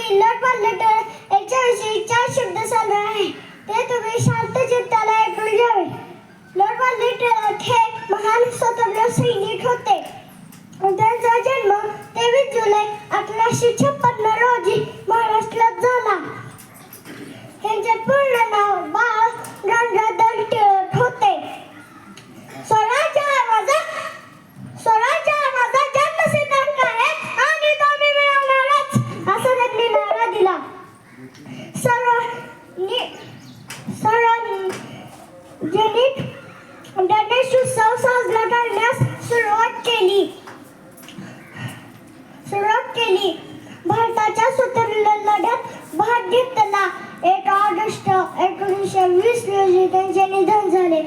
मी Lord पार्लेटर याच्याविषयी 4 शब्द सांगणार आहे. ते तुम्ही शांत चित्ताने ऐकून घ्यावे. लॉर्ड पार्लेटर हे महान स्वातंत्र्य सैनिक होते. त्यांचा जन्म 23 जुलै 1856 रोजी महाराष्ट्रात झाला. त्यांचे पूर्ण नाव बाळ गंगाधर टिळक होते. स्वराज्य हा माझा जन्मसिद्धांत आहे आणि तो मी मिळवणारच, असा त्यांनी नारा दिला. सार्वजनिक गणेश उत्सव साजरा करण्यास सुरुवात केली. भारताच्या स्वातंत्र्य लढ्यात भाग घेतला. 1 ऑगस्ट 1920 रोजी त्यांचे निधन झाले.